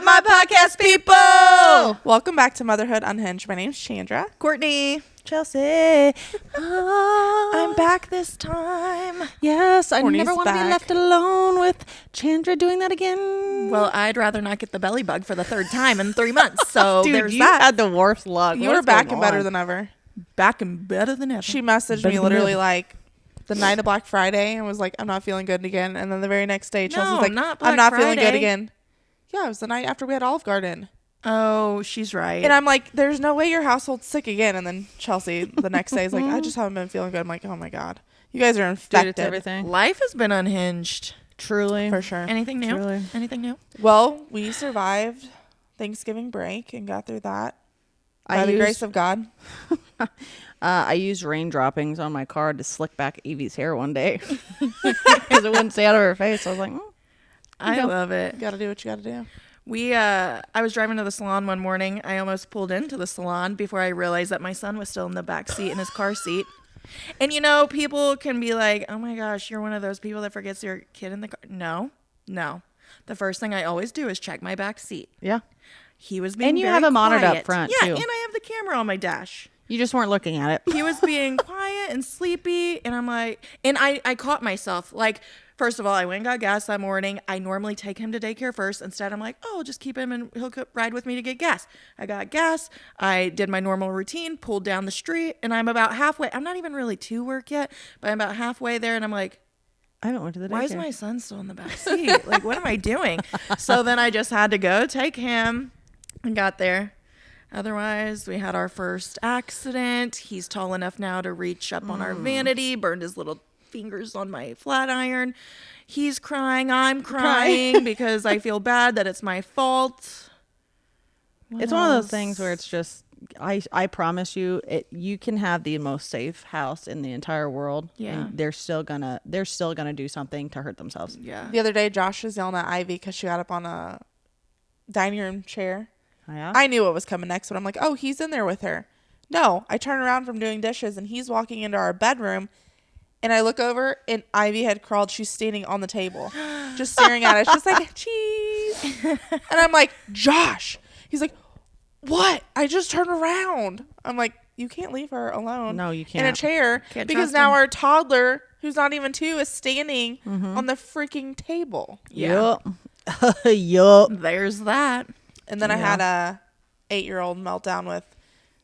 my podcast, people? Welcome back to Motherhood Unhinged. My name's Chandra. Courtney. Chelsea. I'm back this time. Yes, I Courtney's never want to be back. left alone with Chandra doing that again. Well, I'd rather not get the belly bug for the third time in 3 months. So Dude, there's you that. had the worst luck. You were back and better than ever. Back and better than ever. She messaged me literally like the night of Black Friday and was like, I'm not feeling good again. And then the very next day, Chelsea's like, not I'm Black not feeling good Friday. again. Yeah, it was the night after we had Olive Garden. Oh, she's right. And I'm like, there's no way your household's sick again. And then Chelsea the next day is like, I just haven't been feeling good. I'm like, oh my God. You guys are infected. Dude, it's everything. Life has been unhinged. Truly. For sure. Anything new? Truly. Anything new? Well, we survived Thanksgiving break and got through that by the grace of God. I used rain droppings on my car to slick back Evie's hair one day because it wouldn't stay out of her face. I was like, I love it. You got to do what you got to do. I was driving to the salon one morning. I almost pulled into the salon before I realized that my son was still in the back seat in his car seat. And you know, people can be like, oh my gosh, you're one of those people that forgets your kid in the car. No. The first thing I always do is check my back seat. yeah. He was being And you very have a monitor up quiet. front, Yeah, too. and I have the camera on my dash. You just weren't looking at it. He was being quiet and sleepy, and I'm like, and I caught myself. Like, first of all, I went and got gas that morning. I normally take him to daycare first. Instead, I'm like, oh, I'll just keep him and he'll ride with me to get gas. I got gas. I did my normal routine, pulled down the street, and I'm about halfway. I'm not even really to work yet, but I'm about halfway there, and I'm like, I haven't went to the why is daycare. my son still in the back seat? Like, what am I doing? So then I just had to go take him and got there. Otherwise, we had our first accident. He's tall enough now to reach up on our vanity, burned his little fingers on my flat iron. He's crying. I'm crying because I feel bad that it's my fault. It's one of those things where it's just, I promise you, you can have the most safe house in the entire world. Yeah. And they're still gonna do something to hurt themselves. Yeah. The other day, Josh was yelling at Ivy because she got up on a dining room chair. Yeah. I knew what was coming next, but I'm like, oh, he's in there with her. No, I turn around from doing dishes, and he's walking into our bedroom, and I look over, and Ivy had crawled. She's standing on the table, just staring at us, just like, cheese. And I'm like, Josh. He's like, what? I just turned around. I'm like, you can't leave her alone. No, you In a can't. chair. Can't because trust now him. our toddler, who's not even 2, is standing on the freaking table. Yeah. Yup. There's that. And then I had a 8-year-old meltdown with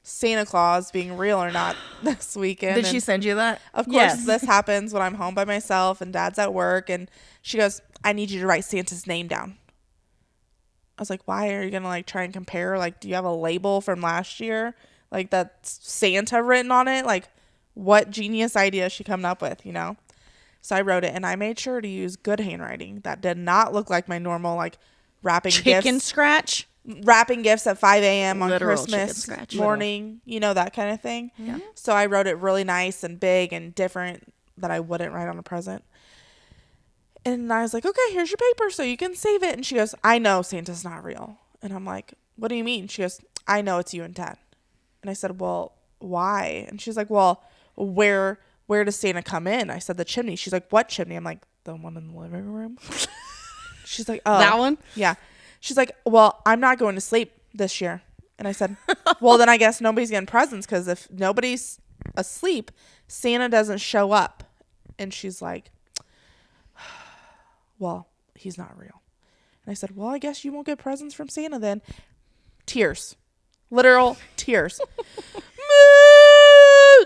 Santa Claus being real or not this weekend. Did And she send you that? Of course, Yes. this happens when I'm home by myself and Dad's at work. And she goes, I need you to write Santa's name down. I was like, why? Are you going to like try and compare? Like, do you have a label from last year? Like that's Santa written on it? Like what genius idea is she coming up with, you know? So I wrote it and I made sure to use good handwriting. That did not look like my normal like wrapping Chicken gifts. scratch. Wrapping gifts at 5 a.m. on Literal chicken Christmas scratch. morning, you know, that kind of thing. Yeah. So I wrote it really nice and big and different that I wouldn't write on a present. And I was like, okay, here's your paper so you can save it. And she goes, I know Santa's not real. And I'm like, what do you mean? She goes, I know it's you and Dad. And I said, well, why? And she's like, well, where does Santa come in? I said, the chimney. She's like, what chimney? I'm like, the one in the living room. She's like, oh. That one? Yeah. She's like, well, I'm not going to sleep this year. And I said, well, then I guess nobody's getting presents because if nobody's asleep, Santa doesn't show up. And she's like, well, he's not real. And I said, well, I guess you won't get presents from Santa then. Tears. Literal tears.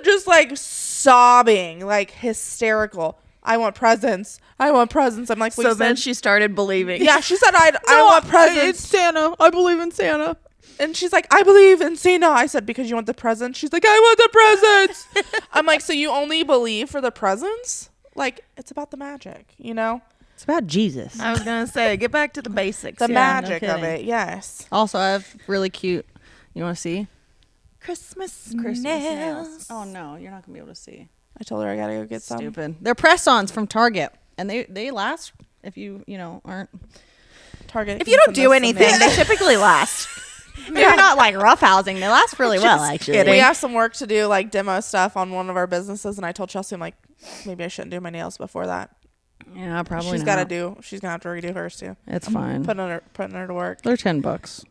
Just like sobbing, like hysterical. I want presents. I'm like, well, So then she started believing. yeah, she said, I want presents. It's Santa. I believe in Santa. And she's like, I believe in Santa. I said, because you want the presents? She's like, I want the presents. I'm like, so you only believe for the presents? Like, it's about the magic, you know? It's about Jesus. I was going to say, get back to the basics. The Yeah. magic no of kidding. it, yes. Also, I have really cute. You want to see? Christmas Christmas nails. nails. Oh no, you're not gonna be able to see. I told her I gotta go get some. Stupid. They're press-ons from Target, and they last if you aren't. Target. If you don't do anything, they typically last. They're not like roughhousing. They last really well, Just actually. kidding. We have some work to do, like demo stuff on one of our businesses, and I told Chelsea, I'm like, maybe I shouldn't do my nails before that. Yeah, probably She's not. got to do. She's gonna have to redo hers too. It's fine. Putting her to work. They're $10.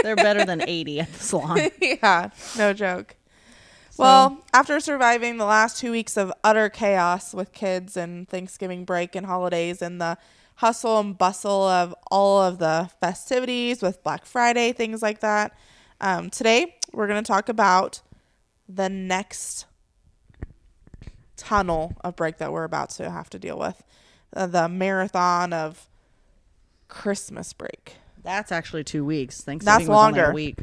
They're better than 80 at the salon. Yeah, no joke. Well, after surviving the last 2 weeks of utter chaos with kids and Thanksgiving break and holidays and the hustle and bustle of all of the festivities with Black Friday, things like that, today we're going to talk about the next tunnel of break that we're about to have to deal with. The marathon of Christmas break. That's actually 2 weeks. Thanksgiving That's was only longer. a week.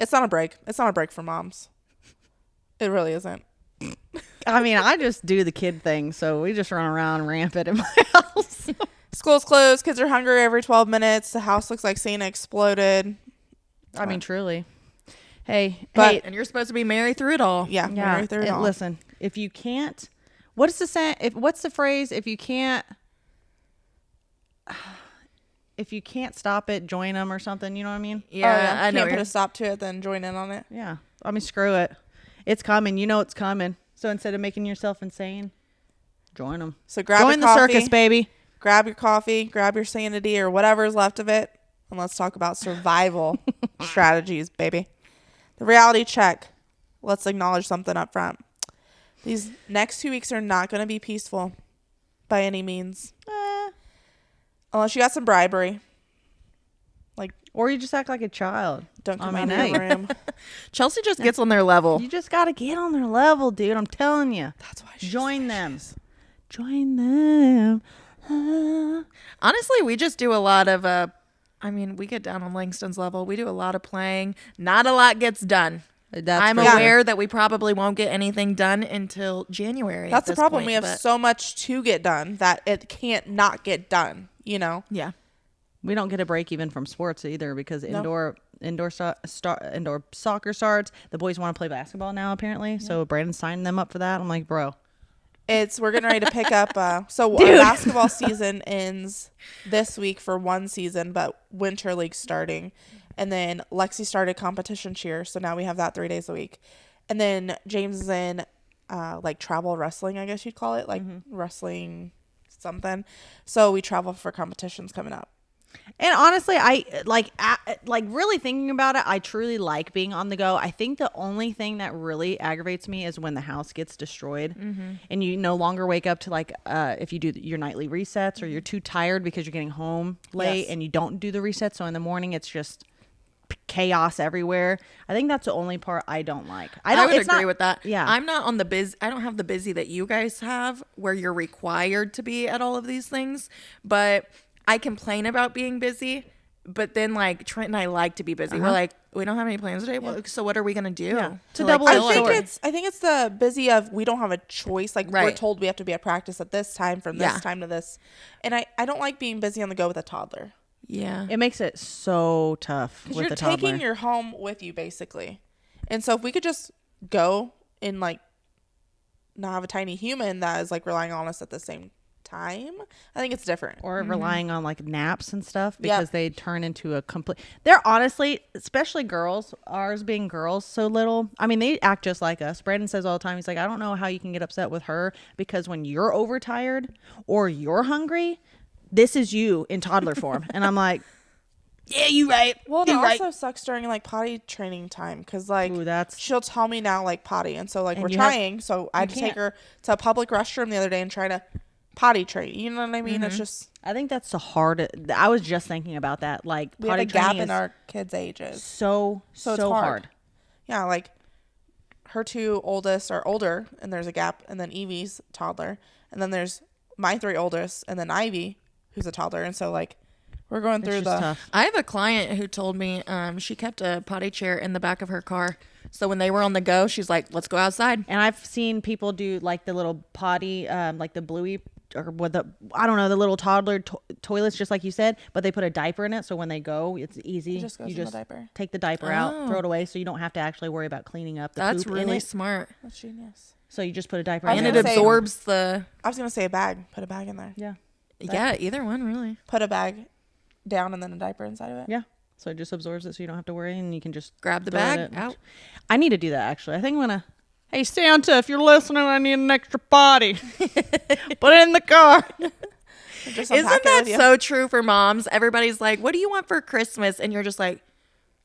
It's not a break. It's not a break for moms. It really isn't. I mean, I just do the kid thing, so we just run around rampant in my house. School's closed. Kids are hungry every 12 minutes. The house looks like Santa exploded. I mean, truly. Hey, And you're supposed to be married through it all. Yeah, marry through it all. Listen, if you can't, what's the saying? What's the phrase? If you can't stop it, join them or something. You know what I mean? Yeah, I know. Can't put a stop to it, then join in on it. Yeah. I mean, screw it. It's coming. You know it's coming. So instead of making yourself insane, join them. So grab join your the coffee, circus, baby. grab your coffee, grab your sanity or whatever's left of it, and let's talk about survival strategies, baby. The reality check. Let's acknowledge something up front. These next 2 weeks are not going to be peaceful by any means. Unless you got some bribery. Like, Or you just act like a child. don't come I mean, out of your hey. room. Chelsea just gets on their level. You just got to get on their level, dude. I'm telling you. That's why she's Join the way them. she is. Join them. Honestly, we just do a lot of, we get down on Langston's level. We do a lot of playing. Not a lot gets done. I'm for sure. aware that we probably won't get anything done until January. That's the at this problem. point, We have but- so much to get done that it can't not get done, you know? Yeah. We don't get a break even from sports either because indoor soccer starts. The boys want to play basketball now apparently, so Brandon's signing them up for that. I'm like, bro, We're getting ready to pick up. So our basketball season ends this week for one season, but winter league's starting. And then Lexi started competition cheer. So now we have that 3 days a week. And then James is in like travel wrestling, I guess you'd call it, like wrestling something. So we travel for competitions coming up. And honestly, I like really thinking about it. I truly like being on the go. I think the only thing that really aggravates me is when the house gets destroyed and you no longer wake up to like if you do your nightly resets or you're too tired because you're getting home late and you don't do the resets. So in the morning, it's just chaos everywhere. I think that's the only part I don't like. I would agree with that. Yeah. I'm not on the busy. I don't have the busy that you guys have where you're required to be at all of these things, but I complain about being busy, but then like Trent and I like to be busy. We're like, we don't have any plans today. Well, so what are we gonna do? Yeah. To To like, double fill edged our- sword. I think it's the busy of we don't have a choice. Like we're Right. told we have to be at practice at this time from this Yeah. time to this. And I don't like being busy on the go with a toddler. Yeah. It makes it so tough Because with you're the toddler. taking your home with you basically. And so if we could just go and like not have a tiny human that is like relying on us at the same time, I think it's different. Or relying on like naps and stuff Yep. because they turn into a complete. They're honestly, especially girls, ours being girls so little. I mean, they act just like us. Brandon says all the time, he's like, I don't know how you can get upset with her because when you're overtired or you're hungry, this is you in toddler form. And I'm like, yeah, you right. Well, it you also sucks during like potty training time because like Ooh, that's- she'll tell me now like potty, and so like And we're you have- trying. So I had to take can't. her to a public restroom the other day and try to potty train. You know what I mean? It's just I think that's the hard. I was just thinking about that. Like we have potty a gap training in is our kids' ages. so So so it's hard. hard. Yeah, like her two oldest are older, and there's a gap, and then Evie's toddler, and then there's my three oldest, and then Ivy, who's a toddler, and so like we're going It's through just the tough. I have a client who told me she kept a potty chair in the back of her car. So when they were on the go, she's like, let's go outside. And I've seen people do like the little potty, like the bluey or what I don't know, the little toddler toilets, just like you said, but they put a diaper in it. So when they go, it's easy. It just goes you in the just diaper. take the diaper out, throw it away. So you don't have to actually worry about cleaning up the That's poop in really it. smart. That's genius. So you just put a diaper I was in And it. it gonna say- absorbs the, I was gonna say a bag. Put a bag in there. Yeah. yeah, either one really. Put a bag down and then a diaper inside of it. Yeah. So it just absorbs it so you don't have to worry and you can just Grab the throw it bag in. out. I need to do that actually. I think I'm going to Hey, Santa, if you're listening, I need an extra potty. Put it in the car. Just Isn't unpack it that with you. so true for moms? Everybody's like, what do you want for Christmas? And you're just like,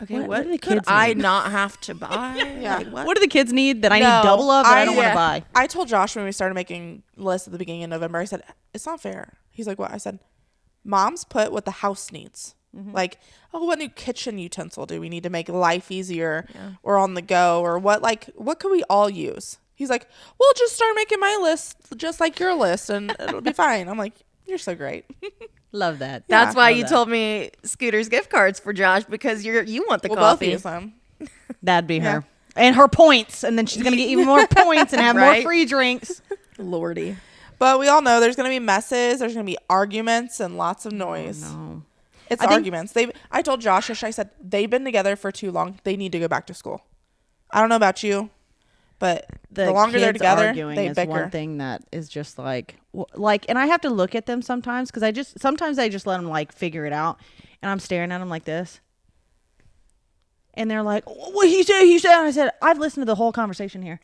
okay, What what do the could kids I need? not have to buy? Yeah. Like, What do the kids need that I No, need double of that I don't want yeah. to buy? I told Josh when we started making lists at the beginning of November, I said, it's not fair. He's like, what? I said, moms put what the house needs. Like, oh, what new kitchen utensil do we need to make life easier or on the go? Or what could we all use? He's like, well, just start making my list just like your list and it'll be fine. I'm like, you're so great. Love that. That's why Love you that. told me Scooter's gift cards for Josh because you want the We'll both coffee. use them. That'd be Yeah. her. And her points. And then she's going to get even more points and have more Right? free drinks. Lordy. But we all know there's going to be messes. There's going to be arguments and lots of noise. No. It's I think- arguments. I told Josh, I said, they've been together for too long. They need to go back to school. I don't know about you, but the longer they're kids together, arguing they is bicker. one thing that is just like, and I have to look at them sometimes because sometimes I just let them like figure it out, and I'm staring at them like this, and they're like, "What he said?" And I said, "I've listened to the whole conversation here.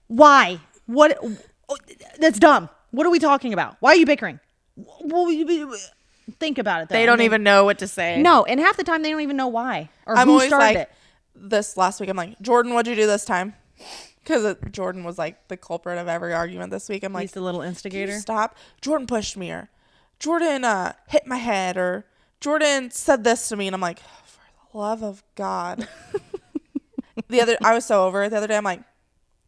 Why? What? That's dumb. What are we talking about? Why are you bickering? Think about it. Though. They don't even know what to say. No, and half the time they don't even know why or I'm who always started like, it. this last week, I'm like, Jordan, what'd you do this time? Because Jordan was like the culprit of every argument this week. I'm like, He's the little "Can you instigator. stop. Jordan pushed me, or Jordan hit my head, or Jordan said this to me. And I'm like, oh, for the love of God. I was so over it the other day. I'm like,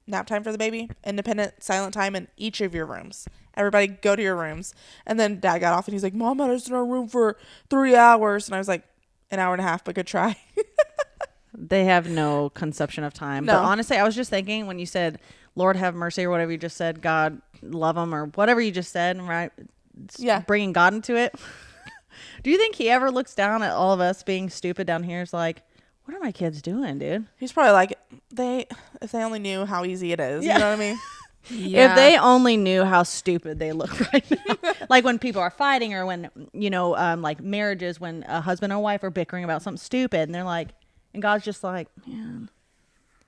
nap time for the baby, independent, silent time in each of your rooms. Everybody go to your rooms. And then Dad got off and he's like, Mom had us in our room for 3 hours. And I was like, an hour and a half, but good try. They have no conception of time. No. But honestly, I was just thinking when you said, Lord have mercy, or whatever you just said, God love them, or whatever you just said, right? It's Yeah. bringing God into it. Do you think he ever looks down at all of us being stupid down here? It's like, what are my kids doing, dude? He's probably like, if they only knew how easy it is. Yeah. You know what I mean? Yeah. If they only knew how stupid they look right now. Like when people are fighting, or when, like marriages, when a husband and wife are bickering about something stupid, and they're like, and God's just like, man,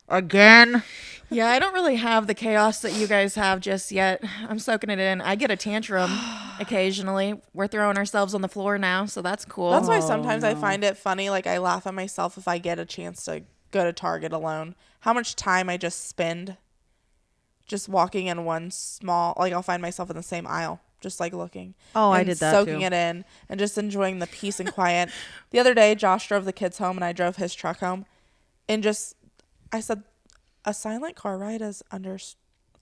again. Yeah, I don't really have the chaos that you guys have just yet. I'm soaking it in. I get a tantrum occasionally. We're throwing ourselves on the floor now, so that's cool. That's why sometimes I find it funny. Like, I laugh at myself if I get a chance to go to Target alone. How much time I just spend just walking in one small, like, I'll find myself in the same aisle, just like looking. Oh, I and did that soaking too. it in and just enjoying the peace and quiet. The other day, Josh drove the kids home and I drove his truck home. And I said, a silent car ride is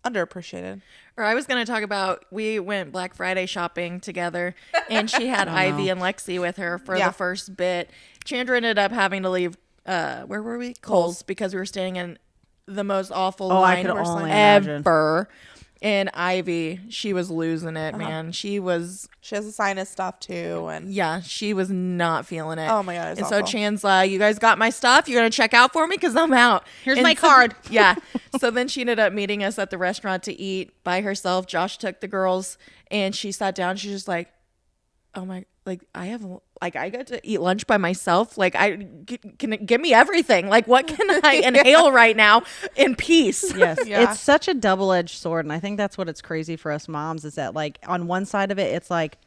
underappreciated. Or I was going to talk about, we went Black Friday shopping together, and she had Ivy and Lexi with her for Yeah. the first bit. Chandra ended up having to leave, where were we? Kohl's, because we were staying in the most awful Oh, I line could only imagine. ever. And Ivy, she was losing it, man. She has a sinus stuff too. And she was not feeling it. Oh my God, it was And so awful. Chan's like, you guys got my stuff? You're going to check out for me? Because I'm out. Here's And my so- card. Yeah. So then she ended up meeting us at the restaurant to eat by herself. Josh took the girls and she sat down. She's just like, oh my, like I got to eat lunch by myself. Like can it give me everything? Like what can I inhale right now in peace? Yes. Yeah. It's such a double-edged sword. And I think that's what it's crazy for us moms is that, like, on one side of it, it's like,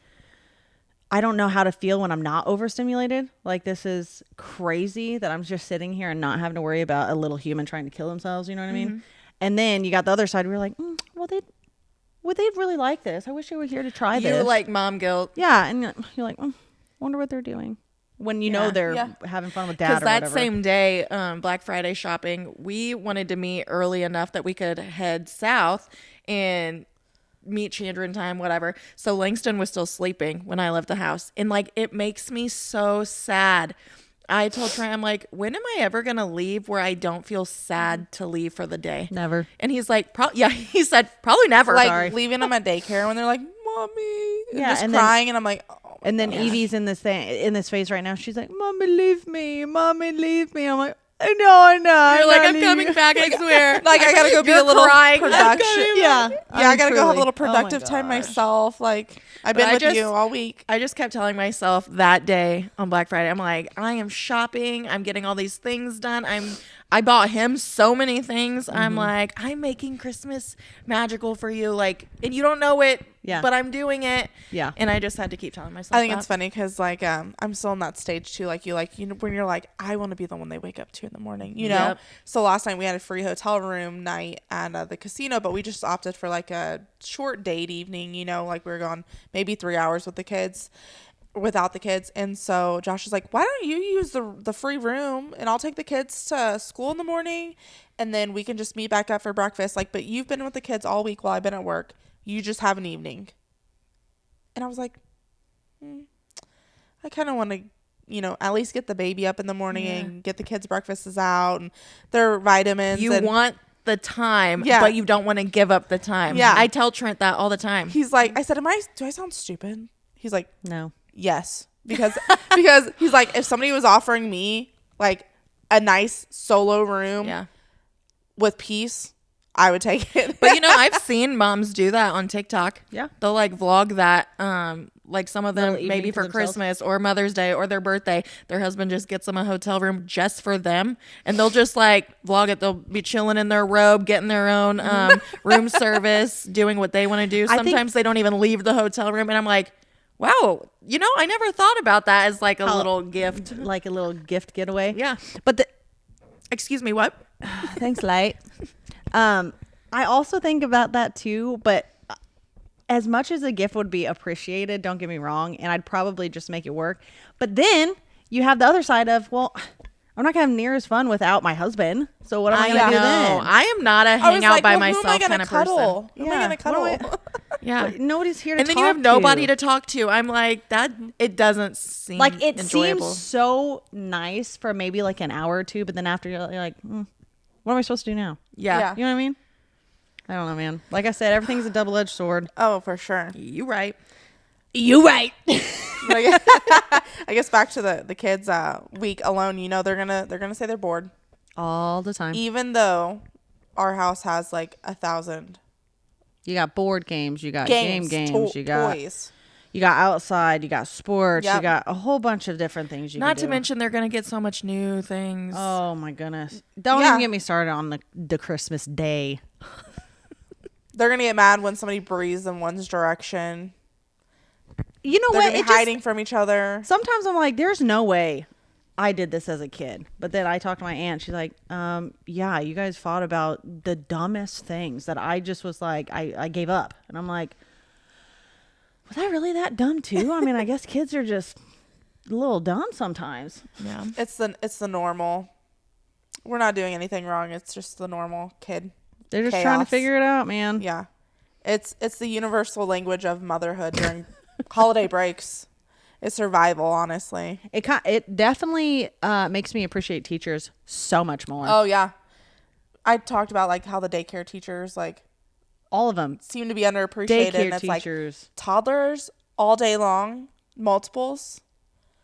I don't know how to feel when I'm not overstimulated. Like, this is crazy that I'm just sitting here and not having to worry about a little human trying to kill themselves. You know what I mean? And then you got the other side where you're like, would they really like this? I wish they were here to try You this. like mom guilt. Yeah. And you're like, wonder what they're doing. When you know they're Yeah. having fun with dad Because or that whatever. same day, Black Friday shopping, we wanted to meet early enough that we could head south and meet Chandra in time, whatever. So Langston was still sleeping when I left the house. And like, it makes me so sad. I told Trey, I'm like, when am I ever going to leave where I don't feel sad to leave for the day? Never. And he's like, he said, probably never. like Sorry. leaving them at daycare when they're like, Mommy. And Yeah, just and then- crying. And I'm like, oh my And then gosh. Evie's in this phase right now. She's like, "Mommy, leave me. Mommy, leave me." I'm like, "I know. You're like, I'm coming back, I swear. Like, I gotta go be You're a little crying. production. Yeah, I gotta go have a little Oh my productive time gosh. myself. Like, I've But been I with just- you all week. I just kept telling myself that day on Black Friday, I'm like, I am shopping. I'm getting all these things done. I bought him so many things. Mm-hmm. I'm like, I'm making Christmas magical for you. Like, and you don't know it, Yeah. but I'm doing it. Yeah. And I just had to keep telling myself I think that. it's funny because like I'm still in that stage too. Like you know, when you're like, I want to be the one they wake up to in the morning. You know. Yep. So last night we had a free hotel room night at the casino, but we just opted for like a short date evening. You know, like we were gone maybe 3 hours with the kids. Without the kids. And so Josh is like, why don't you use the free room and I'll take the kids to school in the morning and then we can just meet back up for breakfast. Like, but you've been with the kids all week while I've been at work. You just have an evening. And I was like, I kind of want to, you know, at least get the baby up in the morning and get the kids' breakfasts out and their vitamins. You want the time, Yeah. but you don't want to give up the time. Yeah. I tell Trent that all the time. He's like, I said, do I sound stupid? He's like, No. yes, because he's like, if somebody was offering me like a nice solo room Yeah. with peace, I would take it. But you know, I've seen moms do that on TikTok. Yeah. They'll like vlog that. Like some of them Little maybe evening to for themselves. Christmas or Mother's Day or their birthday, their husband just gets them a hotel room just for them, and they'll just like vlog it. They'll be chilling in their robe, getting their own room service, doing what they want to do. I think- Sometimes they don't even leave the hotel room, and I'm like, wow, you know, I never thought about that as like a little gift. Like a little gift getaway. Yeah. But the Excuse me, what? thanks, Light. I also think about that too, but as much as a gift would be appreciated, don't get me wrong, and I'd probably just make it work. But then you have the other side of, well, I'm not gonna have near as fun without my husband. So what am I gonna do then? I am not a I hang was out like, by well, who am I myself gonna kind of person. cuddle? Who am I Yeah, gonna what cuddle? am I- Yeah. But nobody's here to And then you talk have nobody to. to talk to. I'm like, that it doesn't seem Like it enjoyable. seems so nice for maybe like an hour or two, but then after you're like, what am I supposed to do now? Yeah. Yeah. You know what I mean? I don't know, man. Like I said, everything's a double-edged sword. Oh, for sure. You right. You right. But I guess back to the kids week alone. You know, they're gonna say they're bored, All the time. even though our house has like 1,000 You got board games. You got games. You got toys. you got outside. You got sports. You Yep. got a whole bunch of different things. You Not can to do. mention they're gonna get so much new things. Oh my goodness! Don't Yeah. even get me started on the Christmas day. They're gonna get mad when somebody breathes in one's direction. You know They're what? gonna be It just- hiding from each other. sometimes I'm like, there's no way I did this as a kid. But then I talked to my aunt. She's like, yeah, you guys fought about the dumbest things that I just was like, I gave up. And I'm like, was I really that dumb too? I mean, I guess kids are just a little dumb sometimes. Yeah. It's the normal. We're not doing anything wrong. It's just the normal kid. They're just trying to Chaos. figure it out, man. Yeah, it's the universal language of motherhood during holiday breaks. It's survival, honestly. It definitely makes me appreciate teachers so much more. Oh yeah, I talked about like how the daycare teachers like All of them. seem to be underappreciated. Daycare And it's like teachers. toddlers all day long, multiples.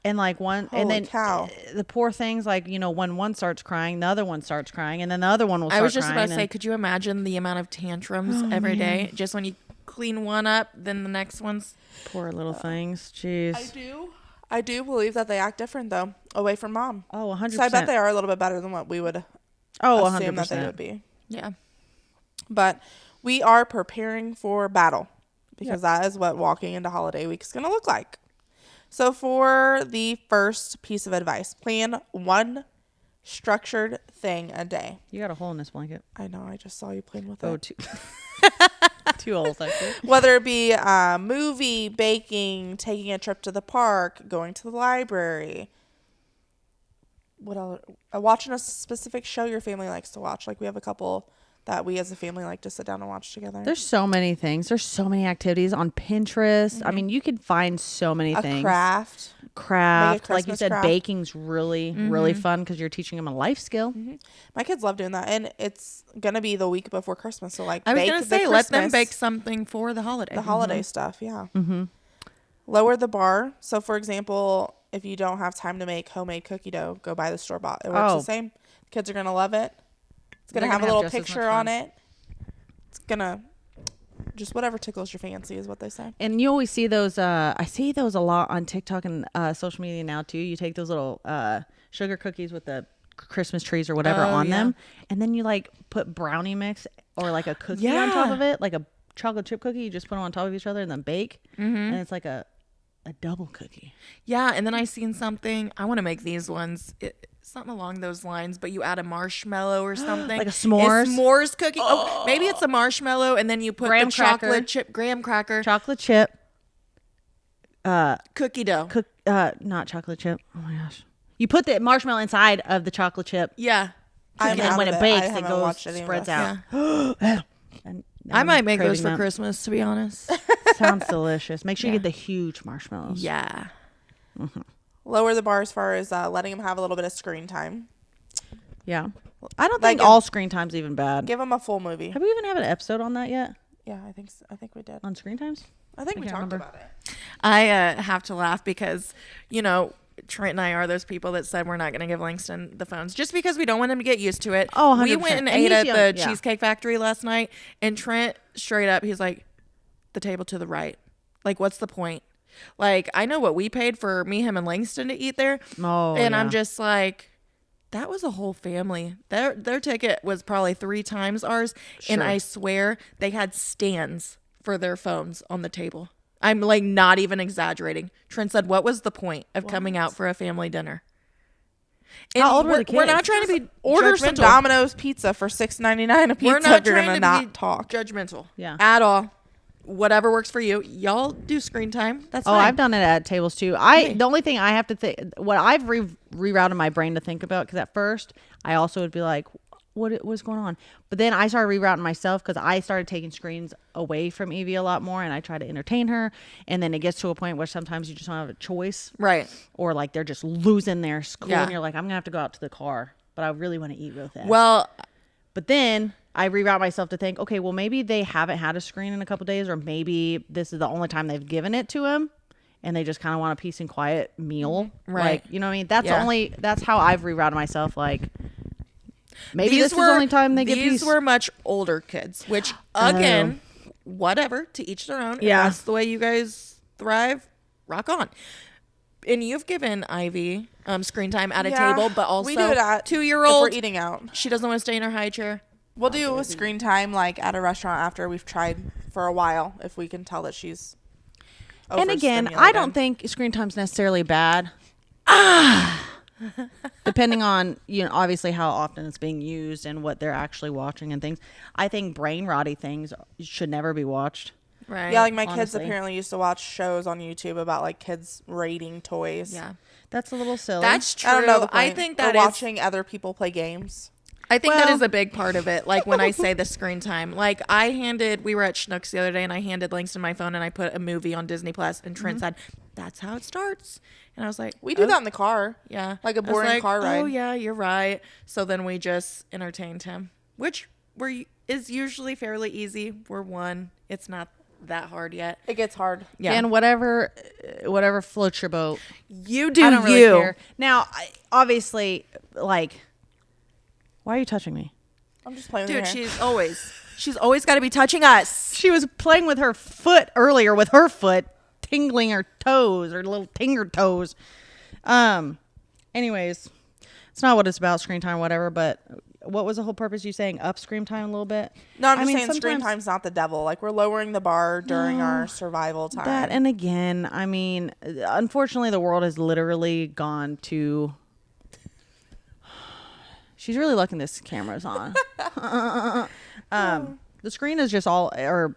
And like one, Holy and then cow. the poor things, like, you know, when one starts crying, the other one starts crying, and then the other one will start I was just crying. about to say, could you imagine the amount of tantrums every day? Just when you clean one up, then the next one's Poor little things. Jeez. I do believe that they act different though, away from mom. Oh, 100%. So I bet they are a little bit better than what we would Oh, assume 100%. that they would be. yeah. But we are preparing for battle because that is what walking into holiday week is going to look like. So for the first piece of advice, plan one structured thing a day. You got a hole in this blanket. I know, I just saw you playing with Oh, it. two holes, actually. Whether it be a movie, baking, taking a trip to the park, going to the library. What else? Watching a specific show your family likes to watch. Like we have a couple that we as a family like to sit down and watch together. There's so many things. There's so many activities on Pinterest. I mean, you could find so many a things. craft. Craft. Like you Christmas said, craft. baking's really, really fun because you're teaching them a life skill. My kids love doing that, and it's gonna be the week before Christmas. So like, I was bake gonna the say, let them Christmas- bake something for the holiday. the holiday stuff. Yeah. Lower the bar. So for example, if you don't have time to make homemade cookie dough, go buy the store bought. It works Oh. the same. Kids are gonna love it. It's gonna They're have gonna a little have just as much picture on fun. it. It's gonna just whatever tickles your fancy is what they say. And you always see those. I see those a lot on TikTok and social media now too. You take those little sugar cookies with the Christmas trees or whatever Oh, on yeah. them, and then you like put brownie mix or like a cookie on top Yeah. of it, like a chocolate chip cookie. You just put them on top of each other and then bake, and it's like a double cookie. Yeah, and then I seen something. I want to make these ones. Something along those lines, but you add a marshmallow or something. Like a s'mores? A s'mores cookie. Oh, maybe it's a marshmallow, and then you put Graham the chocolate cracker. chip graham cracker Chocolate chip, cookie dough. not chocolate chip. Oh my gosh! You put the marshmallow inside of the chocolate chip, Yeah, and then when it bakes, it goes spreads out. yeah. And I I'm might make those craving for that. Christmas, to be honest. Sounds delicious. Make sure you Yeah. get the huge marshmallows. Yeah. Lower the bar as far as letting them have a little bit of screen time. Yeah. I don't Like think all screen time's even bad. Give them a full movie. Have we even had an episode on that yet? Yeah, I think so. I think we did. On screen times? I think we can't talked remember. about it. I have to laugh because, you know, Trent and I are those people that said we're not going to give Langston the phones just because we don't want him to get used to it. Oh, we 100%. went and And ate he's at young, the yeah. Cheesecake Factory last night, and Trent straight up, he's like, the table to the right. Like, what's the point? Like, I know what we paid for me, him, and Langston to eat there. Oh, and I'm yeah. just like, that was a whole family. Their ticket was probably 3 times ours. And Sure. I swear they had stands for their phones on the table. I'm like not even exaggerating. Trent said, what was the point of coming out for a family dinner? And How old were the We're not kids? trying to be Order some judgmental. Domino's pizza for $6.99 a pizza We're not if you're trying gonna to not be talk. judgmental. Yeah. At all. Whatever works for you. Y'all do screen time. That's Oh, fine. I've done it at tables too. The only thing I have to think, what I've rerouted my brain to think about, because at first I also would be like, what's going on? But then I started rerouting myself because I started taking screens away from Evie a lot more, and I try to entertain her. And then it gets to a point where sometimes you just don't have a choice, Right. or like they're just losing their school, Yeah. and you're like, I'm gonna have to go out to the car, but I really want to eat real fast. Well, But then I reroute myself to think, okay, well, maybe they haven't had a screen in a couple days, or maybe this is the only time they've given it to him, and they just kind of want a peace and quiet meal. Right. Like, you know what I mean? That's Yeah. that's how I've rerouted myself. Like, maybe this is the only time they get These peace. were much older kids, which again, whatever, to each their own. If Yeah. that's the way you guys thrive, rock on. And you've given Ivy screen time at a Yeah, table, but also we do it at 2-year-old. if we're eating out. She doesn't want to stay in her high chair. We'll do a screen time like at a restaurant after we've tried for a while if we can tell that she's. And again, I overstimulated. don't think screen time's necessarily bad. Depending on, obviously how often it's being used and what they're actually watching and things. I think brain rotty things should never be watched. Right. Yeah, like my kids honestly. apparently used to watch shows on YouTube about like kids rating toys. Yeah. That's a little silly. That's true. I don't know the point. I think that or is watching other people play games. I think that Well- is a big part of it. Like when I say the screen time, like we were at Schnucks the other day and I handed Langston my phone and I put a movie on Disney Plus and Trent said, that's how it starts. And I was like, We do "Oh, that in the car. yeah. Like a I was boring like, car ride. Oh yeah, you're right. So then we just entertained him, which is usually fairly easy. We're one. It's not that hard yet. It gets hard. Yeah. And whatever floats your boat. You do I don't really you. care. Now, obviously, like, why are you touching me? I'm just playing Dude, with your hair. she's always got to be touching us. She was playing with her foot earlier with her foot, tingling her toes, her little finger toes. Anyways, it's not what it's about, screen time, whatever, but what was the whole purpose you saying up screen time a little bit? No, I'm I just mean, saying screen sometimes- time's not the devil. Like we're lowering the bar during our survival time. That, and again, I mean, unfortunately, the world has literally gone to. She's really lucky this camera's on. The screen is just or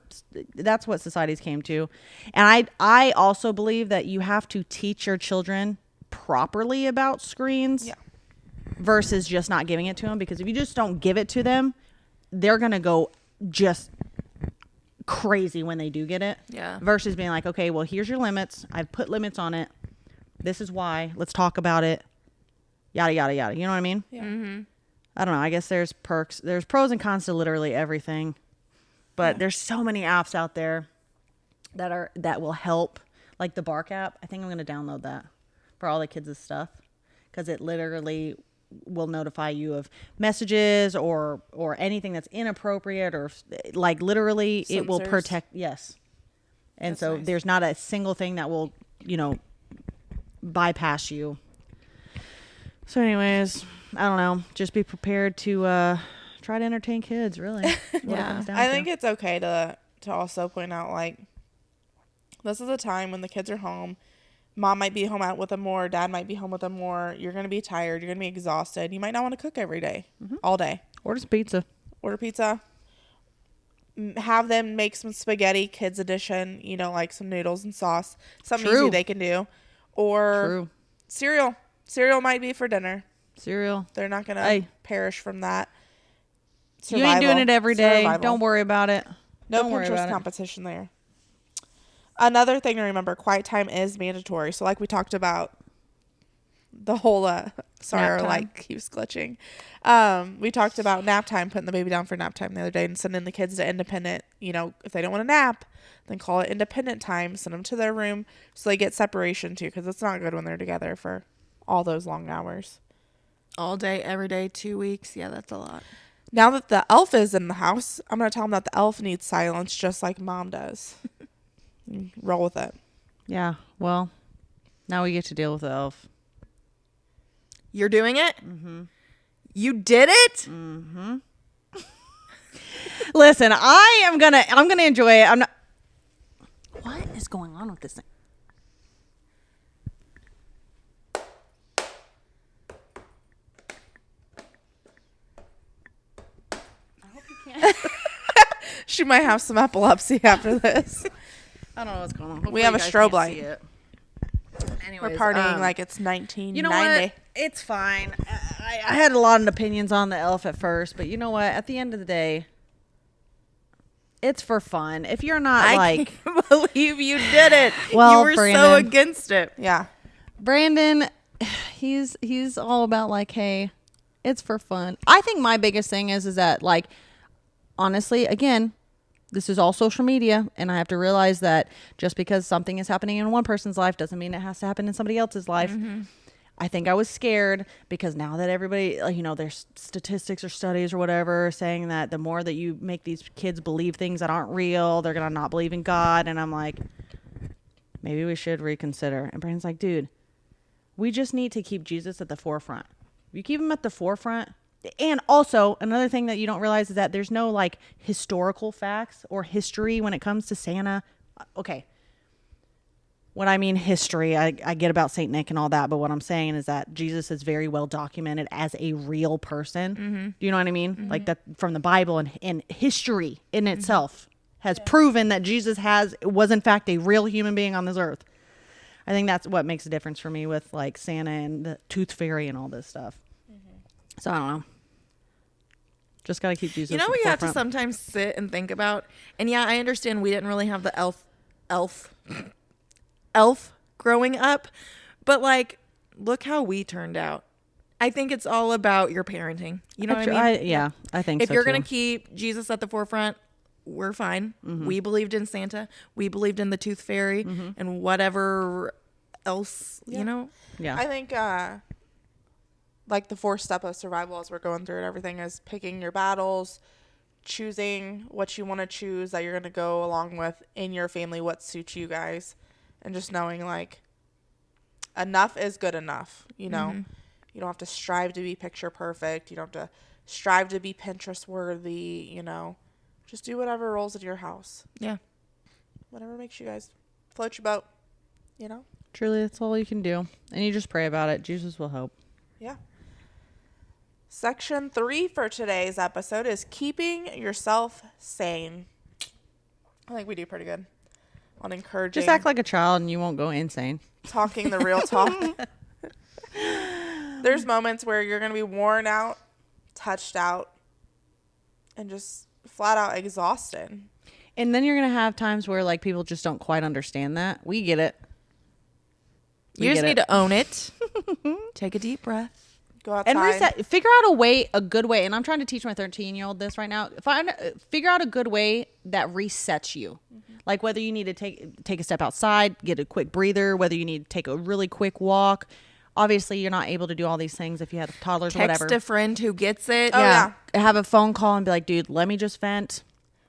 that's what society's came to, and I also believe that you have to teach your children properly about screens. Yeah. Versus just not giving it to them, because if you just don't give it to them, they're gonna go just crazy when they do get it. Yeah. Versus being like, okay, well, here's your limits. I've put limits on it. This is why. Let's talk about it. Yada yada yada. You know what I mean? Yeah. Mm-hmm. I don't know. I guess there's perks. There's pros and cons to literally everything. But there's so many apps out there that will help. Like the Bark app. I think I'm gonna download that for all the kids' stuff, because it literally will notify you of messages or anything that's inappropriate, or like literally it will Sensors. protect. Yes. And That's so nice. there's not a single thing that will bypass you. So anyways, I don't know. Just be prepared to try to entertain kids, really. What it Yeah. comes down I to. think it's okay to also point out, like, this is a time when the kids are home. Mom might be home out with them more. Dad might be home with them more. You're going to be tired. You're going to be exhausted. You might not want to cook every day, all day. Order some pizza. Order pizza. Have them make some spaghetti, kids edition, you know, like some noodles and sauce. Something True. easy they can do. Or True. cereal. Cereal might be for dinner. Cereal. They're not going to Hey. perish from that. You ain't doing it every day. Survival. Don't worry about it. No Don't worry Pinterest about it. competition there. Another thing to remember, quiet time is mandatory. So like we talked about the whole sorry, our Nap time. light keeps glitching. We talked about nap time, putting the baby down for nap time the other day and sending the kids to independent, you know, if they don't want to nap, then call it independent time, send them to their room so they get separation too, because it's not good when they're together for all those long hours. All day, every day, 2 weeks. Yeah, that's a lot. Now that the elf is in the house, I'm going to tell them that the elf needs silence just like mom does. Roll with it. Yeah. Well, now we get to deal with the elf. You're doing it? Mm-hmm. You did it? Listen, I'm gonna enjoy it. I'm not. What is going on with this thing? She might have some epilepsy after this. I don't know what's going on. Hopefully We have you a guys strobe can't light. see it. We're Anyways, partying like it's 1990. You know what? It's fine. I had a lot of opinions on the elf at first, but you know what? At the end of the day, it's for fun. If you're not I can't believe you did it. Well, you were so Brandon. against it. Yeah. Brandon, he's all about like, hey, it's for fun. I think my biggest thing is that, like, honestly, again, this is all social media, and I have to realize that just because something is happening in one person's life doesn't mean it has to happen in somebody else's life. Mm-hmm. I think I was scared because now that everybody, you know, there's statistics or studies or whatever saying that the more that you make these kids believe things that aren't real, they're going to not believe in God. And I'm like, maybe we should reconsider. And Brandon's like, dude, we just need to keep Jesus at the forefront. If you keep him at the forefront. And also, another thing that you don't realize is that there's no, like, historical facts or history when it comes to Santa. Okay. When I mean history, I get about Saint Nick and all that, but what I'm saying is that Jesus is very well documented as a real person. Mm-hmm. Do you know what I mean? Mm-hmm. Like, that from the Bible, and history in itself has proven that Jesus was in fact a real human being on this earth. I think that's what makes a difference for me with, like, Santa and the Tooth Fairy and all this stuff. Mm-hmm. So I don't know. Just got to keep Jesus. You know, at we the have to forefront. sometimes sit and think about, and yeah, I understand we didn't really have the elf growing up, but, like, look how we turned out. I think it's all about your parenting. You know what I mean? Yeah, I think If so you're too. going to keep Jesus at the forefront, we're fine. Mm-hmm. We believed in Santa. We believed in the Tooth Fairy and whatever else, you know? Yeah. I think, like, the 4th step of survival as we're going through it, everything is picking your battles, choosing what you want to choose that you're going to go along with in your family, what suits you guys, and just knowing, like, enough is good enough, you know? Mm-hmm. You don't have to strive to be picture perfect. You don't have to strive to be Pinterest worthy, you know? Just do whatever rolls in your house. Yeah. Whatever makes you guys float your boat, you know? Truly, that's all you can do. And you just pray about it. Jesus will help. Yeah. Section 3 for today's episode is keeping yourself sane. I think we do pretty good on encouraging. Just act like a child and you won't go insane. Talking the real talk. There's moments where you're going to be worn out, touched out, and just flat out exhausted. And then you're going to have times where, like, people just don't quite understand that. We get it. You just need to own it. Take a deep breath. Go outside. And reset. Figure out a good way. And I'm trying to teach my 13-year-old this right now. Figure out a good way that resets you. Mm-hmm. Like, whether you need to take a step outside, get a quick breather, whether you need to take a really quick walk. Obviously, you're not able to do all these things if you have toddlers or whatever. Text a friend who gets it. Oh, yeah. Have a phone call and be like, dude, let me just vent.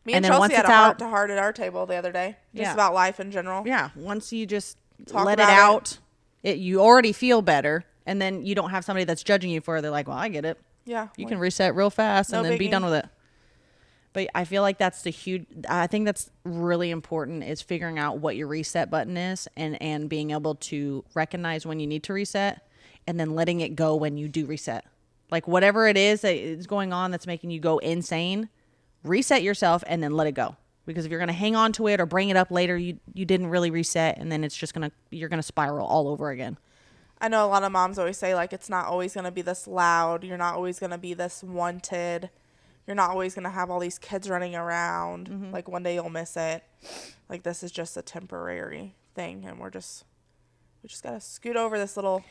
Me and then Chelsea once had it's a out, heart-to-heart at our table the other day. Just about life in general. Yeah. Once you just Talk let it about out, you already feel better. And then you don't have somebody that's judging you for it. They're like, well, I get it. Yeah. You can reset real fast No and then be biggie. done with it. But I feel like I think that's really important is figuring out what your reset button is and being able to recognize when you need to reset and then letting it go when you do reset. Like whatever it is that is going on that's making you go insane, reset yourself and then let it go. Because if you're going to hang on to it or bring it up later, you didn't really reset and then it's just you're going to spiral all over again. I know a lot of moms always say, like, it's not always going to be this loud. You're not always going to be this wanted. You're not always going to have all these kids running around. Mm-hmm. Like, one day you'll miss it. Like, this is just a temporary thing. And we just got to scoot over this little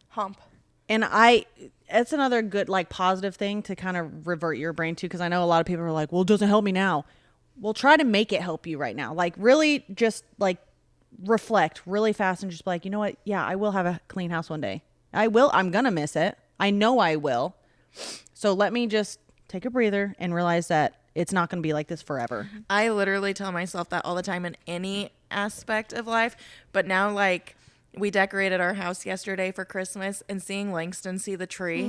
hump. And it's another good, like, positive thing to kind of revert your brain to. Because I know a lot of people are like, well, it doesn't help me now. Well, try to make it help you right now. Like, really just, like, reflect really fast and just be like, you know what? Yeah, I will have a clean house one day. I will. I'm going to miss it. I know I will. So let me just take a breather and realize that it's not going to be like this forever. I literally tell myself that all the time in any aspect of life. But now, like, we decorated our house yesterday for Christmas and seeing Langston see the tree,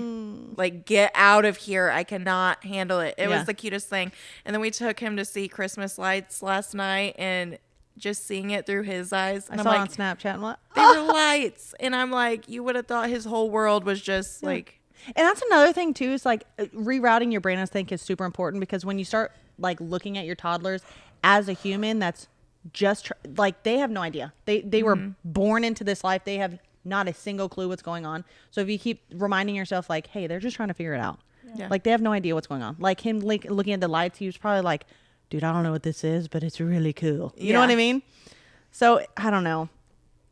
like, get out of here. I cannot handle it. It Yeah. was the cutest thing. And then we took him to see Christmas lights last night and just seeing it through his eyes. I And saw I'm it on like, Snapchat and what? they were lights. And I'm like, you would have thought his whole world was just like. And that's another thing too, is like rerouting your brain, I think, is super important because when you start like looking at your toddlers as a human, that's just like they have no idea. They were born into this life. They have not a single clue what's going on. So if you keep reminding yourself like, hey, they're just trying to figure it out. Yeah. Like they have no idea what's going on. Like him looking at the lights, he was probably like, dude, I don't know what this is, but it's really cool. You know what I mean? So I don't know.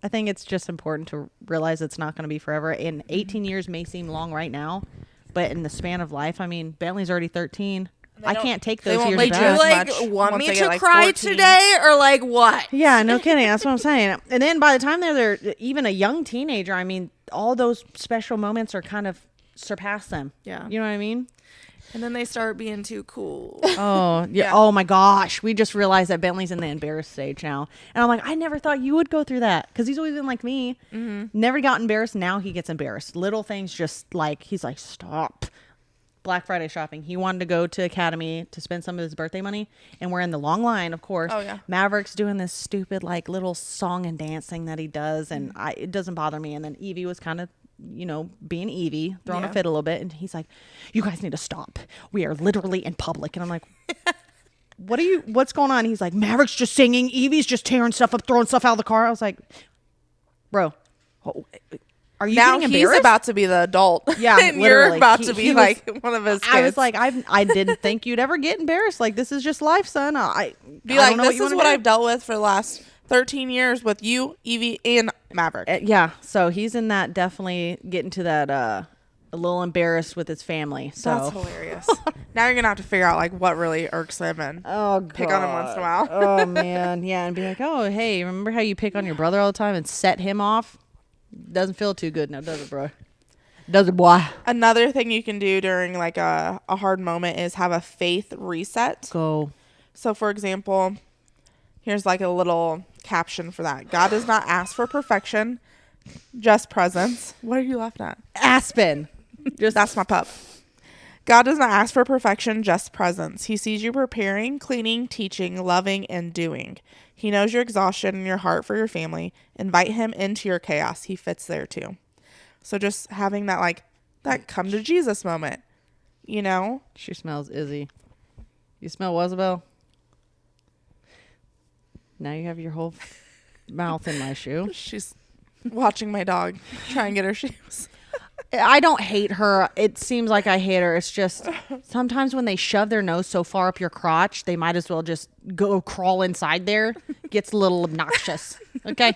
I think it's just important to realize it's not going to be forever. And 18 years may seem long right now, but in the span of life, I mean, Bentley's already 13. I can't take those years Like, do do you as back. much want once me they to get, like, cry 14. today or like what? Yeah, no kidding. That's what I'm saying. And then by the time they're even a young teenager, I mean, all those special moments are kind of surpass them. Yeah. You know what I mean? And then they start being too cool. Oh, yeah. Yeah. Oh my gosh. We just realized that Bentley's in the embarrassed stage now. And I'm like, I never thought you would go through that. Because he's always been like me. Never got embarrassed. Now he gets embarrassed. Little things just like, he's like, stop. Black Friday shopping. He wanted to go to Academy to spend some of his birthday money. And we're in the long line, of course. Oh, yeah. Maverick's doing this stupid like little song and dance thing that he does. And it doesn't bother me. And then Evie was kind of, you know, being Evie, throwing a Yeah. fit a little bit. And he's like, you guys need to stop. We are literally in public. And I'm like, what's going on? He's like, Maverick's just singing. Evie's just tearing stuff up, throwing stuff out of the car. I was like, bro, are you Now getting he's embarrassed? about to be the adult. Yeah, and you're literally. about He- to be he was- like one of his kids. I was like, I didn't think you'd ever get embarrassed. Like, this is just life, son. be I like, don't know this you is wanna what do." I've dealt with for the last 13 years with you, Evie, and Maverick. Yeah, so he's in that, definitely getting to that, a little embarrassed with his family. So That's hilarious. Now you're gonna have to figure out like what really irks him and pick on him once in a while. Oh man, yeah, and be like, oh hey, remember how you pick on your brother all the time and set him off? Doesn't feel too good now, does it, bro? Does it, boy? Another thing you can do during like a hard moment is have a faith reset. Go. So for example, here's like a little caption for that. God does not ask for perfection, just presence. What are you laughing at? Aspen. Just That's my pup. God does not ask for perfection, just presence. He sees you preparing, cleaning, teaching, loving, and doing. He knows your exhaustion and your heart for your family. Invite him into your chaos. He fits there too. So just having that like that come to Jesus moment, you know? She smells Izzy. You smell Wazabelle? Now you have your whole mouth in my shoe. She's watching my dog try and get her shoes. I don't hate her. It seems like I hate her. It's just sometimes when they shove their nose so far up your crotch, they might as well just go crawl inside there. Gets a little obnoxious. Okay?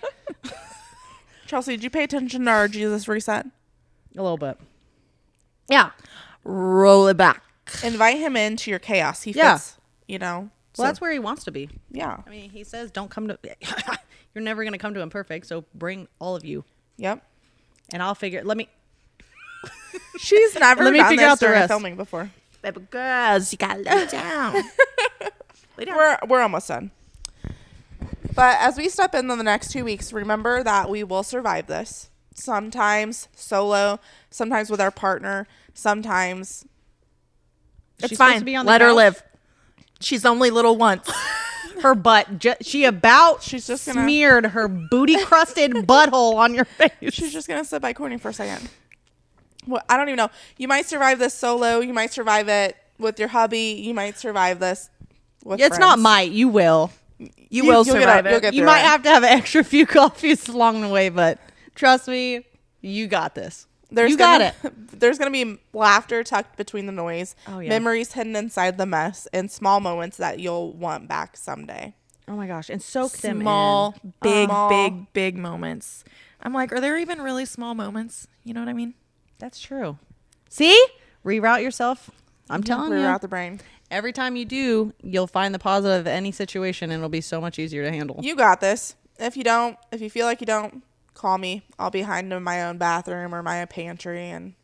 Chelsea, did you pay attention to our Jesus reset? A little bit. Yeah. Roll it back. Invite him into your chaos. He Yeah. fits, you know? Well, that's where he wants to be. Yeah. I mean, he says, don't come to... You're never going to come to him perfect, so bring all of you. Yep. And I'll figure... Let me... She's never Let me done figure this out the during rest. filming before. Baby girls, you got to lay down. Lay down. We're almost done. But as we step into the next 2 weeks, remember that we will survive this. sometimes solo, sometimes with our partner, sometimes It's She's supposed fine. to be on the Let her couch? live. She's only little once. Her butt. She about She's just gonna- smeared her booty crusted butthole on your face. she's just going to sit by Courtney for a second. Well, I don't even know. You might survive this solo. You might survive it with your hubby. You might survive this with It's not friends. might. You will. You will you'll get survive up- you'll it. get You through might it. have to have an extra few coffees along the way, but trust me, you got this. You got it. There's going to be laughter tucked between the noise, Oh, yeah. memories hidden inside the mess, and small moments that you'll want back someday. Oh my gosh. And soak them Small, in. big, Small. big moments. I'm like, are there even really small moments? You know what I mean? That's true. See? Reroute yourself. I'm telling you. Reroute the brain. Every time you do, you'll find the positive of any situation and it'll be so much easier to handle. You got this. If you don't, if you feel like you don't, call me. I'll be hiding in my own bathroom or my pantry, and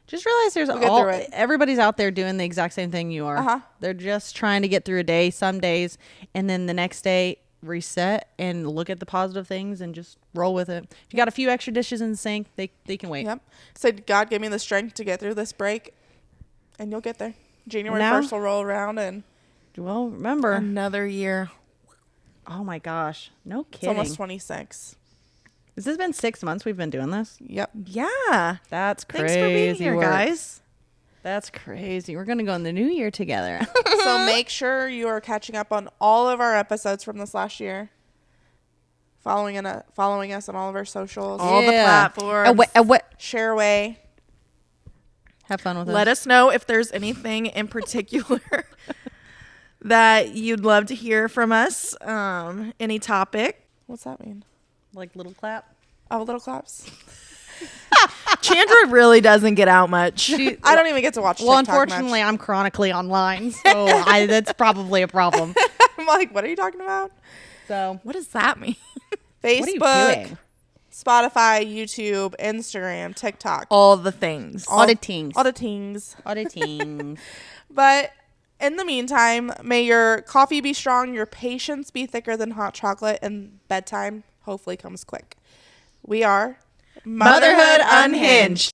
Just realize there's get through it. everybody's out there doing the exact same thing you are. Uh-huh. They're just trying to get through a day some days, and then the next day reset and look at the positive things and just roll with it. If you got a few extra dishes in the sink, they can wait. yep. Said God give me the strength to get through this break, and you'll get there. January Now- 1st will roll around, and Well, remember. Another year. Oh my gosh. No it's kidding. almost 26. Has this been 6 months we've been doing this? Yep. Yeah. That's crazy. Thanks for being here, work. guys. That's crazy. We're going to go in the new year together. So make sure you are catching up on all of our episodes from this last year. Following us on all of our socials. All the platforms. Share away. Have fun with Let us know if there's anything in particular that you'd love to hear from us. Any topic. What's that mean? Like little clap. Oh, little claps. Chandra really doesn't get out much. I don't even get to watch Well, TikTok unfortunately, much. I'm chronically online, so that's probably a problem. I'm like, what are you talking about? So, What does that mean? what are you Facebook, doing? Spotify, YouTube, Instagram, TikTok. All the things. Auditing. All the things. Auditing. But in the meantime, may your coffee be strong, your patience be thicker than hot chocolate, and bedtime hopefully comes quick. We are Motherhood Unhinged.